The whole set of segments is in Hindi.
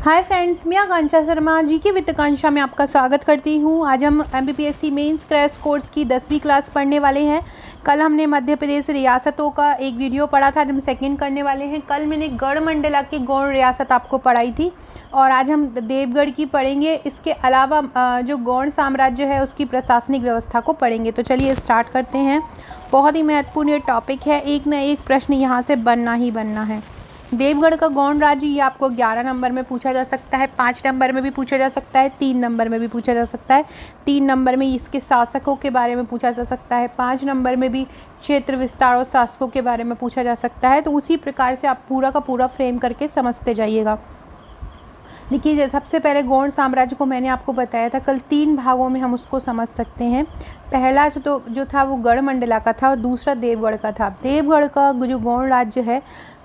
हाय फ्रेंड्स, मैं आकांक्षा शर्मा जी के वित्तकांक्षा में आपका स्वागत करती हूँ। आज हम एमपीपीएससी मेंस क्रैश कोर्स की 10वीं क्लास पढ़ने वाले हैं। कल हमने मध्य प्रदेश रियासतों का एक वीडियो पढ़ा था, हम सेकंड करने वाले हैं। कल मैंने गढ़ मंडला की गौड़ रियासत आपको पढ़ाई थी और आज हम देवगढ़ की पढ़ेंगे। इसके अलावा जो गौड़ साम्राज्य है उसकी प्रशासनिक व्यवस्था को पढ़ेंगे। तो चलिए स्टार्ट करते हैं। बहुत ही महत्वपूर्ण ये टॉपिक है, एक न एक प्रश्न यहाँ से बनना ही बनना है। देवगढ़ का गौड़ राज्य ये आपको 11 नंबर में पूछा जा सकता है, 5 नंबर में भी पूछा जा सकता है, 3 नंबर में भी पूछा जा सकता है। 3 नंबर में इसके शासकों के बारे में पूछा जा सकता है, 5 नंबर में भी क्षेत्र विस्तार और शासकों के बारे में पूछा जा सकता है। तो उसी प्रकार से आप पूरा का पूरा फ्रेम करके समझते जाइएगा। देखिए, सबसे पहले गौड़ साम्राज्य को मैंने आपको बताया था, कल 3 भागों में हम उसको समझ सकते हैं। पहला जो था वो गढ़ मंडला का था और दूसरा देवगढ़ का था। देवगढ़ का जो गौड़ राज्य है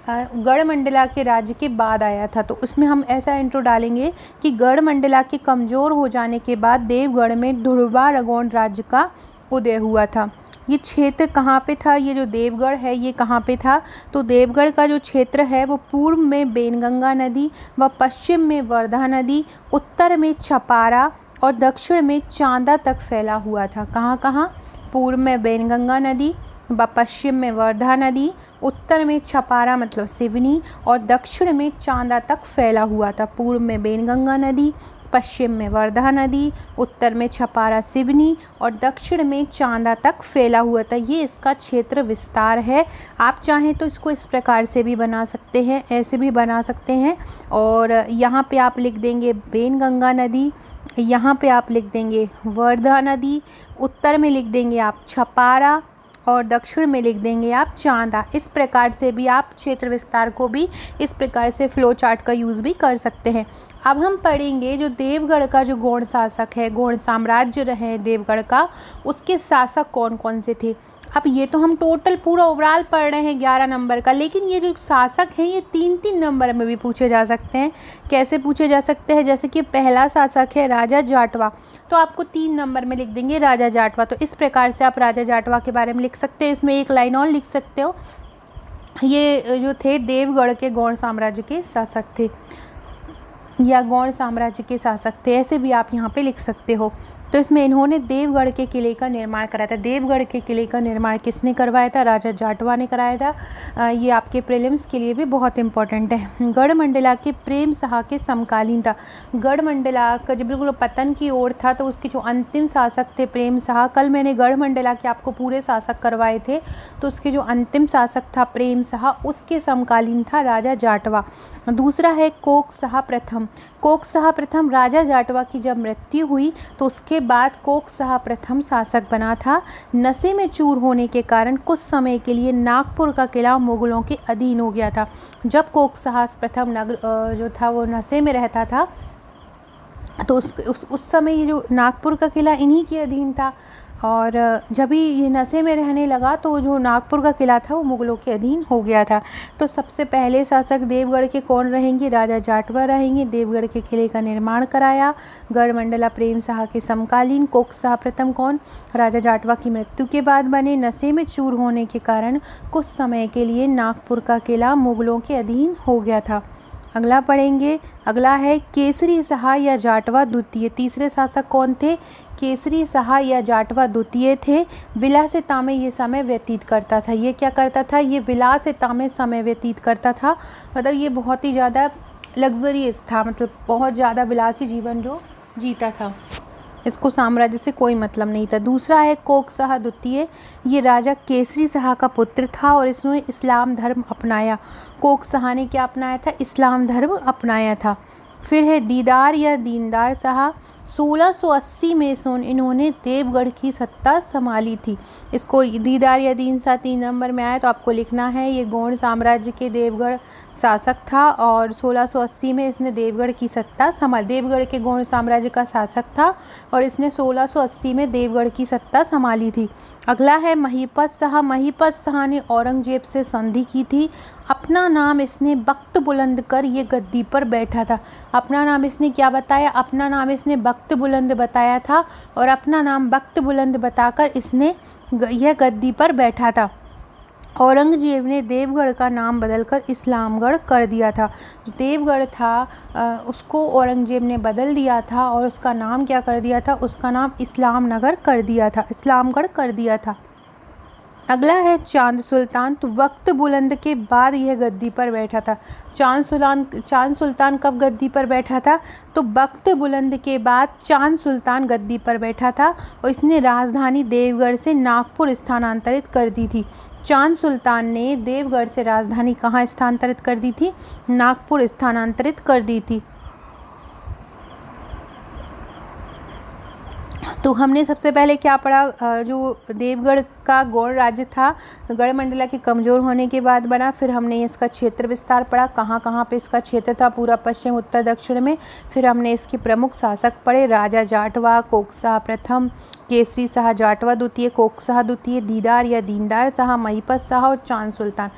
गढ़ मंडला के राज्य के बाद आया था। तो उसमें हम ऐसा इंट्रो डालेंगे कि गढ़ मंडला के कमज़ोर हो जाने के बाद देवगढ़ में ध्रुवा गौड़ राज्य का उदय हुआ था। ये क्षेत्र कहाँ पे था? ये जो देवगढ़ है ये कहाँ पे था? तो देवगढ़ का जो क्षेत्र है वो पूर्व में बेनगंगा नदी व पश्चिम में वर्धा नदी, उत्तर में छपारा और दक्षिण में चांदा तक फैला हुआ था। कहाँ कहाँ? पूर्व में बेनगंगा नदी व पश्चिम में वर्धा नदी, उत्तर में छपारा मतलब सिवनी और दक्षिण में चांदा तक फैला हुआ था। पूर्व में बेनगंगा नदी, पश्चिम में वर्धा नदी, उत्तर में छपारा सिवनी और दक्षिण में चांदा तक फैला हुआ था। ये इसका क्षेत्र विस्तार है। आप चाहें तो इसको इस प्रकार से भी बना सकते हैं, ऐसे भी बना सकते हैं। और यहाँ पे आप लिख देंगे बेनगंगा नदी, यहाँ पे आप लिख देंगे वर्धा नदी, उत्तर में लिख देंगे आप छपारा और दक्षिण में लिख देंगे आप चांदा। इस प्रकार से भी आप क्षेत्र विस्तार को भी इस प्रकार से फ्लो चार्ट का यूज़ भी कर सकते हैं। अब हम पढ़ेंगे जो देवगढ़ का जो गौड़ शासक है, गौड़ साम्राज्य रहे देवगढ़ का, उसके शासक कौन कौन से थे। अब ये तो हम टोटल पूरा ओवरऑल पढ़ रहे हैं 11 नंबर का, लेकिन ये जो शासक हैं ये 3-3 नंबर में भी पूछे जा सकते हैं। कैसे पूछे जा सकते हैं? जैसे कि पहला शासक है राजा जाटवा, तो आपको 3 नंबर में लिख देंगे राजा जाटवा। तो इस प्रकार से आप राजा जाटवा के बारे में लिख सकते हैं। इसमें एक लाइन और लिख सकते हो, ये जो थे देवगढ़ के गौड़ साम्राज्य के शासक थे या गौड़ साम्राज्य के शासक थे, ऐसे भी आप यहाँ पे लिख सकते हो। तो इसमें इन्होंने देवगढ़ के किले का निर्माण कराया था। देवगढ़ के किले का निर्माण किसने करवाया था? राजा जाटवा ने कराया था। ये आपके प्रीलिम्स के लिए भी बहुत इंपॉर्टेंट है। गढ़ मंडला के प्रेम साहा के समकालीन था। गढ़ मंडला का जब बिल्कुल पतन की ओर था तो उसके जो अंतिम शासक थे प्रेम साहा, कल मैंने गढ़ मंडला के आपको पूरे शासक करवाए थे, तो उसके जो अंतिम शासक था प्रेम साहा, उसके समकालीन था राजा जाटवा। दूसरा है कोक साहा प्रथम। कोक साहा प्रथम राजा जाटवा की जब मृत्यु हुई तो उसके बाद कोक साहा प्रथम शासक बना था। नशे में चूर होने के कारण कुछ समय के लिए नागपुर का किला मुगलों के अधीन हो गया था। जब कोक साहा प्रथम नगर जो था वो नशे में रहता था तो उस समय ये जो नागपुर का किला इन्हीं के अधीन था, और जब भी ये नशे में रहने लगा तो जो नागपुर का किला था वो मुगलों के अधीन हो गया था। तो सबसे पहले शासक देवगढ़ के कौन रहेंगे? राजा जाटवा रहेंगे। देवगढ़ के किले का निर्माण कराया। गढ़ मंडला प्रेम साहा के समकालीन। कोक साहा प्रथम कौन? राजा जाटवा की मृत्यु के बाद बने। नशे में चूर होने के कारण कुछ समय के लिए नागपुर का किला मुगलों के अधीन हो गया था। अगला पढ़ेंगे। अगला है केसरी साहा या जाटवा द्वितीय। तीसरे शासक कौन थे? केसरी साहा या जाटवा द्वितीय थे। विलासिता में ये समय व्यतीत करता था। ये क्या करता था? ये विलासिता में समय व्यतीत करता था। मतलब ये बहुत ही ज़्यादा लग्जरियस था, मतलब बहुत ज़्यादा विलासी जीवन जो जीता था। इसको साम्राज्य से कोई मतलब नहीं था। दूसरा है कोक साहा द्वितीय। ये राजा केसरी साहा का पुत्र था और इसने इस्लाम धर्म अपनाया। कोक साहा ने क्या अपनाया था? इस्लाम धर्म अपनाया था। फिर है दीदार या दीनदार साहा। 1680 में इन्होंने देवगढ़ की सत्ता संभाली थी। इसको दीदार या दीन सा 3 नंबर में आया तो आपको लिखना है ये गौड़ साम्राज्य के देवगढ़ शासक था और 1680 में इसने देवगढ़ की सत्ता संभाल, देवगढ़ के गौड़ साम्राज्य का शासक था और इसने 1680 में देवगढ़ की सत्ता संभाली थी। अगला है महीपत शाह। महीपत शाह ने औरंगजेब से संधि की थी। अपना नाम इसने बख्त बुलंद कर ये गद्दी पर बैठा था। अपना नाम इसने क्या बताया? अपना नाम इसने बख्त बुलंद बताया था और अपना नाम बख्त बुलंद बताकर इसने यह गद्दी पर बैठा था। औरंगजेब ने देवगढ़ का नाम बदलकर इस्लामगढ़ कर दिया था। देवगढ़ था उसको औरंगजेब ने बदल दिया था और उसका नाम क्या कर दिया था, उसका नाम इस्लामनगर कर दिया था, इस्लामगढ़ कर दिया था। अगला है चांद सुल्तान। तो वक्त बुलंद के बाद यह गद्दी पर बैठा था। चांद सुल्तान कब गद्दी पर बैठा था, तो वक्त बुलंद के बाद चांद सुल्तान गद्दी पर बैठा था और इसने राजधानी देवगढ़ से नागपुर स्थानांतरित कर दी थी। चांद सुल्तान ने देवगढ़ से राजधानी कहाँ स्थानांतरित कर दी थी, नागपुर स्थानांतरित कर दी थी। तो हमने सबसे पहले क्या पढ़ा, जो देवगढ़ का गौड़ राज्य था गढ़मंडला के कमज़ोर होने के बाद बना। फिर हमने इसका क्षेत्र विस्तार पढ़ा, कहाँ कहाँ पे इसका क्षेत्र था, पूरा पश्चिम उत्तर दक्षिण में। फिर हमने इसके प्रमुख शासक पढ़े, राजा जाटवा, कोकशाह प्रथम, केसरी शाह जाटवा द्वितीय, कोकशाह द्वितीय, दीदार या दीनदार शाह, महिपत शाह और चांद सुल्तान।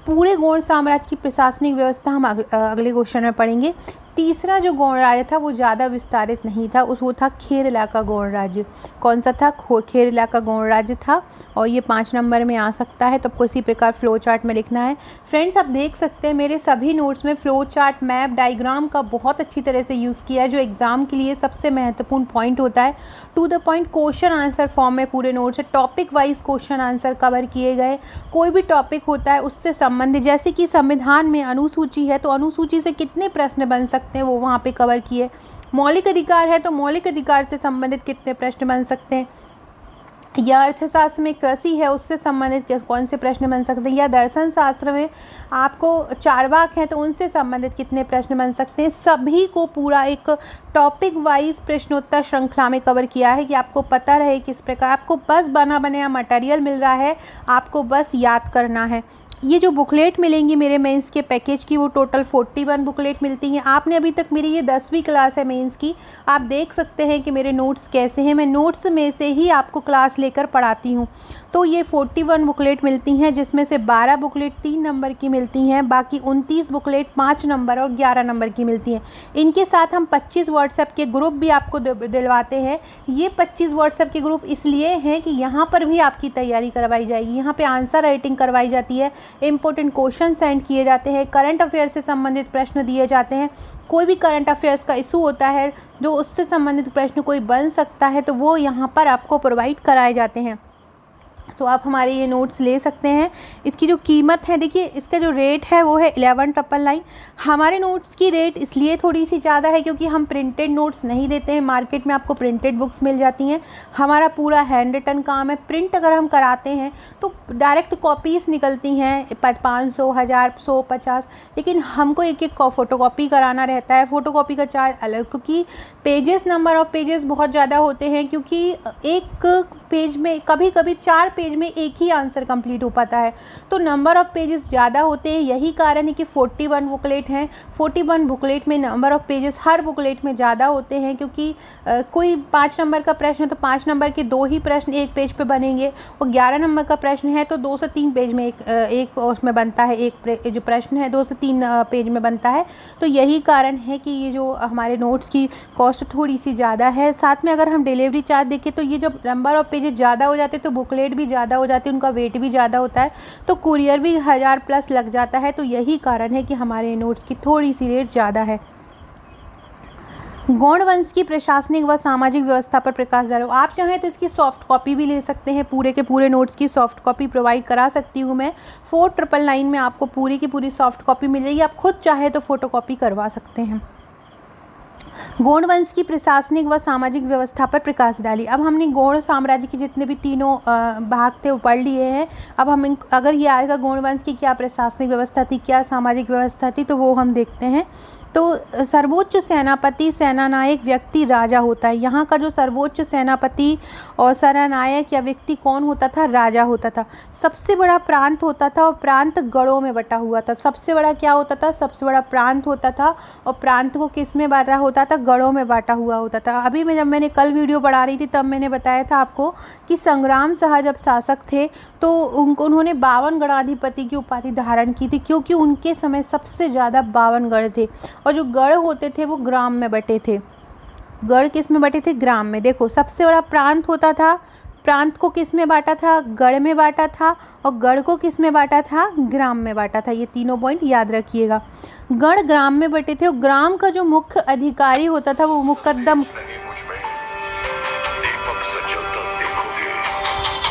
पूरे गौड़ साम्राज्य की प्रशासनिक व्यवस्था हम अगले क्वेश्चन में पढ़ेंगे। तीसरा जो गौड़ राज्य था वो ज़्यादा विस्तारित नहीं था, वो था खेरला का गौड़ राज्य। कौन सा था, खेरला का गौड़ राज्य था और ये 5 नंबर में आ सकता है। तो आपको इसी प्रकार फ्लो चार्ट में लिखना है। फ्रेंड्स, आप देख सकते हैं मेरे सभी नोट्स में फ्लो चार्ट, मैप, डायग्राम का बहुत अच्छी तरह से यूज़ किया है, जो एग्ज़ाम के लिए सबसे महत्वपूर्ण पॉइंट होता है। To the point question answer form में पूरे नोट्स है, topic wise question answer cover किए गए। कोई भी टॉपिक होता है उससे संबंधित, जैसे कि संविधान में अनुसूची है तो अनुसूची से कितने प्रश्न बन सकते हैं वो वहाँ पे कवर किए। मौलिक अधिकार है तो मौलिक अधिकार से संबंधित कितने प्रश्न बन सकते हैं, या अर्थशास्त्र में कृषि है उससे संबंधित कौन से प्रश्न बन सकते हैं, या दर्शन शास्त्र में आपको चारवाक हैं तो उनसे संबंधित कितने प्रश्न बन सकते हैं। सभी को पूरा एक टॉपिक वाइज प्रश्नोत्तर श्रृंखला में कवर किया है कि आपको पता रहे किस प्रकार, आपको बस बना बनाया मटेरियल मिल रहा है, आपको बस याद करना है। ये जो बुकलेट मिलेंगी मेरे मेंस के पैकेज की वो टोटल 41 बुकलेट मिलती हैं। आपने अभी तक मेरी ये 10वीं क्लास है मेंस की, आप देख सकते हैं कि मेरे नोट्स कैसे हैं। मैं नोट्स में से ही आपको क्लास लेकर पढ़ाती हूँ। तो ये 41 बुकलेट मिलती हैं, जिसमें से 12 बुकलेट 3 नंबर की मिलती हैं, बाकी 29 बुकलेट 5 नंबर और 11 नंबर की मिलती हैं। इनके साथ हम 25 व्हाट्सएप के ग्रुप भी आपको दिलवाते हैं। ये 25 व्हाट्सएप के ग्रुप इसलिए हैं कि यहाँ पर भी आपकी तैयारी करवाई जाएगी। यहाँ पे आंसर राइटिंग करवाई जाती है, इंपॉर्टेंट क्वेश्चन सेंड किए जाते हैं, करंट अफेयर से संबंधित प्रश्न दिए जाते हैं। कोई भी करंट अफेयर्स का इशू होता है जो उससे संबंधित प्रश्न कोई बन सकता है तो वो यहाँ पर आपको प्रोवाइड कराए जाते हैं। तो आप हमारे ये नोट्स ले सकते हैं। इसकी जो कीमत है, देखिए इसका जो रेट है वो है 11,999। हमारे नोट्स की रेट इसलिए थोड़ी सी ज़्यादा है क्योंकि हम प्रिंटेड नोट्स नहीं देते हैं। मार्केट में आपको प्रिंटेड बुक्स मिल जाती हैं, हमारा पूरा हैंड रिटन काम है। प्रिंट अगर हम कराते हैं तो डायरेक्ट कॉपीज़ निकलती हैं 500, 1000, 150, लेकिन हमको एक एक फ़ोटो कॉपी कराना रहता है। फ़ोटो कॉपी का चार्ज अलग, क्योंकि पेजेस, नंबर ऑफ़ पेजेस बहुत ज़्यादा होते हैं, क्योंकि एक पेज में कभी कभी 4 पेज में एक ही आंसर कंप्लीट हो पाता है, तो नंबर ऑफ़ पेजेस ज़्यादा होते हैं। यही कारण है कि 41 बुकलेट हैं। 41 बुकलेट में number of pages her booklet में ज़्यादा होते हैं, क्योंकि कोई 5 नंबर का प्रश्न है तो 5 नंबर के 2 ही प्रश्न एक पेज पे बनेंगे, और 11 नंबर का प्रश्न है तो 2 से 3 पेज में एक उसमें बनता है, एक जो प्रश्न है 2 से 3 पेज में बनता है। तो यही कारण है कि ये जो हमारे नोट्स की कॉस्ट थोड़ी सी ज़्यादा है। साथ में अगर हम डिलीवरी चार्ज देखें तो ये जब नंबर ऑफ़ पेजेस ज़्यादा हो जाते हैं तो बुकलेट भी ज़्यादा हो जाती है, उनका वेट भी ज़्यादा होता है, तो कुरियर भी 1000 प्लस लग जाता है। तो यही कारण है कि हमारे नोट्स की थोड़ी सी रेट ज़्यादा है। गौड़ वंश की प्रशासनिक व सामाजिक व्यवस्था पर प्रकाश डालो। आप चाहें तो इसकी सॉफ्ट कॉपी भी ले सकते हैं, पूरे के पूरे नोट्स की सॉफ्ट कॉपी प्रोवाइड करा सकती हूँ मैं। 4999 में आपको पूरी की पूरी सॉफ्ट कॉपी मिल जाएगी। आप खुद चाहे तो फ़ोटो कॉपी करवा सकते हैं। गौड़ वंश की प्रशासनिक व सामाजिक व्यवस्था पर प्रकाश डाली। अब हमने गौड़ साम्राज्य के जितने भी तीनों भाग थे वो पढ़ लिए हैं। अब हम अगर ये आएगा गौड़ वंश की क्या प्रशासनिक व्यवस्था थी, क्या सामाजिक व्यवस्था थी, तो वो हम देखते हैं। तो सर्वोच्च सेनापति, सेनानायक व्यक्ति राजा होता है। यहाँ का जो सर्वोच्च सेनापति और सेनानायक या व्यक्ति कौन होता था, राजा होता था। सबसे बड़ा प्रांत होता था और प्रांत गढ़ों में बटा हुआ था। सबसे बड़ा क्या होता था, सबसे बड़ा प्रांत होता था, और प्रांत को किस में बांटा होता था, गढ़ों में बांटा हुआ होता था। अभी जब मैंने कल वीडियो पढ़ा रही थी तब मैंने बताया था आपको कि संग्राम शाह जब शासक थे तो उन्होंने 52 गणाधिपति की उपाधि धारण की थी, क्योंकि उनके समय सबसे ज़्यादा 52 गढ़ थे, और जो गढ़ होते थे वो ग्राम में बटे थे। गढ़ किस में बटे थे, ग्राम में। देखो सबसे बड़ा प्रांत होता था प्रांत को किस में बांटा था? गढ़ में बांटा था। और गढ़ को किस में बांटा था? ग्राम में बांटा था। ये तीनों पॉइंट याद रखिएगा। गढ़ ग्राम में बटे थे और ग्राम का जो मुख्य अधिकारी होता था वो मुकद्दम। दीपक से जलता देखोगे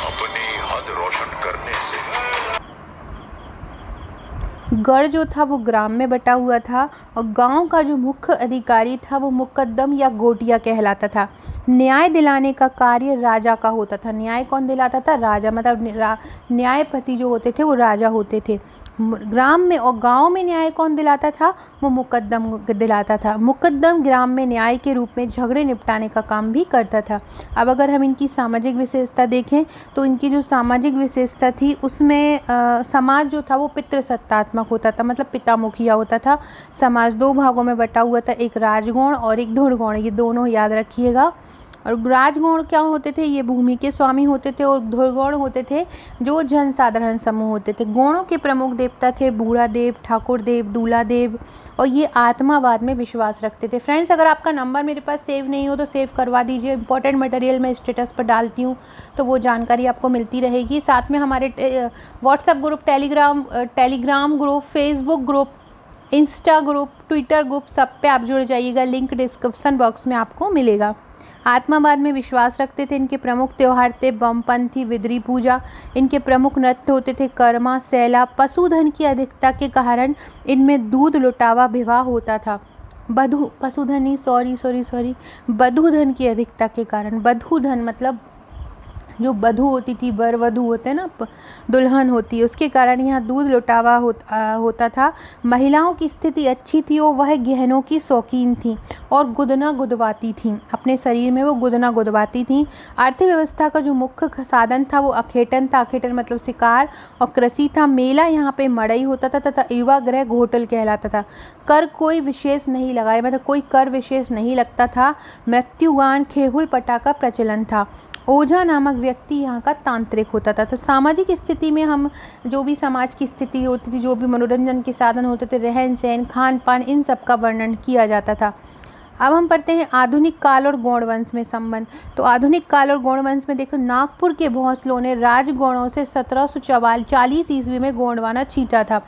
अपनी हद रोशन करने से। गढ़ जो था वो ग्राम में बटा हुआ था और गांव का जो मुख्य अधिकारी था वो मुकद्दम या गोटिया कहलाता था। न्याय दिलाने का कार्य राजा का होता था। न्याय कौन दिलाता था? राजा, मतलब न्यायपति जो होते थे वो राजा होते थे। ग्राम में और गांव में न्याय कौन दिलाता था? वो मुकद्दम दिलाता था। मुकद्दम ग्राम में न्याय के रूप में झगड़े निपटाने का काम भी करता था। अब अगर हम इनकी सामाजिक विशेषता देखें तो इनकी जो सामाजिक विशेषता थी उसमें समाज जो था वो पितृसत्तात्मक होता था, मतलब पिता मुखिया होता था। समाज दो भागों में बटा हुआ था, एक राजगौड़ और एक धुरगौड़, ये दोनों याद रखिएगा। और राजगौड़ क्या होते थे? ये भूमि के स्वामी होते थे। और धुरगौड़ होते थे जो जनसाधारण समूह होते थे। गौड़ों के प्रमुख देवता थे बूढ़ा देव, ठाकुर देव, दूल्हा देव, और ये आत्मावाद में विश्वास रखते थे। फ्रेंड्स, अगर आपका नंबर मेरे पास सेव नहीं हो तो सेव करवा दीजिए। इंपॉर्टेंट मटेरियल मैं स्टेटस पर डालती हूँ तो वो जानकारी आपको मिलती रहेगी। साथ में हमारे WhatsApp group, Telegram group, Facebook group, Insta group, Twitter group, सब पे आप जुड़ जाइएगा। लिंक डिस्क्रिप्शन बॉक्स में आपको मिलेगा। आत्मावाद में विश्वास रखते थे। इनके प्रमुख त्यौहार थे बमपंथी, विद्री पूजा। इनके प्रमुख नृत्य होते थे कर्मा, सैला। पशुधन की अधिकता के कारण इनमें दूध लुटावा विवाह होता था। बधूधन की अधिकता के कारण, बधूधन मतलब जो बधू होती थी, बर वधू होते हैं ना, दुल्हन होती है, उसके कारण यहाँ दूध लुटावा होता था। महिलाओं की स्थिति अच्छी थी और वह गहनों की शौकीन थी और गुदना गुदवाती थी। अपने शरीर में वो गुदना गुदवाती थी। अर्थव्यवस्था का जो मुख्य साधन था वो अखेटन था। अखेटन मतलब शिकार और कृषि था। मेला यहाँ पे मड़ई होता था तथा युवा गृह घोटल कहलाता था। कर कोई विशेष नहीं लगाए, मतलब कोई कर विशेष नहीं लगता था। मृत्युगान, खेहुल पटा का प्रचलन था। ओझा नामक व्यक्ति यहाँ का तांत्रिक होता था। तो सामाजिक स्थिति में हम जो भी समाज की स्थिति होती थी, जो भी मनोरंजन के साधन होते थे, रहन सहन, खान पान, इन सब का वर्णन किया जाता था। अब हम पढ़ते हैं आधुनिक काल और गौड़ वंश में संबंध। तो आधुनिक काल और गौड़ वंश में देखो, नागपुर के भोंसलों ने राजगौड़ों से 1740 ईस्वी में गोंडवाना छीटा था।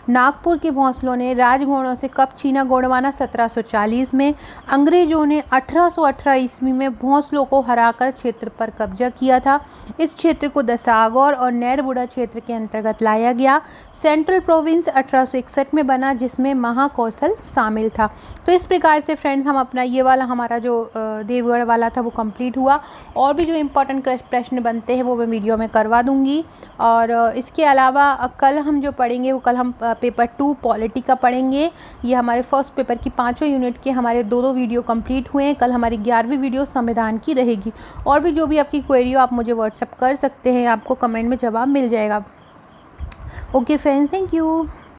नागपुर के भोंसलों ने राजगौड़ों से कब छीना गोंडवाना? 1740 में। अंग्रेजों ने 1818 ईस्वी में भोंसलों को हराकर क्षेत्र पर कब्जा किया था। इस क्षेत्र को दसागौर और नैरबुड़ा क्षेत्र के अंतर्गत लाया गया। सेंट्रल प्रोविंस 1861 में बना जिसमें महाकौशल शामिल था। तो इस प्रकार से फ्रेंड्स हम अपना ये वाला हमारा जो देवगढ़ वाला था वो कंप्लीट हुआ। और भी जो इम्पोर्टेंट प्रश्न बनते हैं वो मैं वीडियो में करवा दूंगी। और इसके अलावा कल हम जो पढ़ेंगे वो कल हम पेपर 2 पॉलिटी का पढ़ेंगे। ये हमारे फर्स्ट पेपर की 5 यूनिट के हमारे 2 वीडियो कंप्लीट हुए हैं। कल हमारी 11वीं वीडियो संविधान की रहेगी। और भी जो भी आपकी क्वेरी हो आप मुझे व्हाट्सएप कर सकते हैं, आपको कमेंट में जवाब मिल जाएगा। Okay friends, thank you.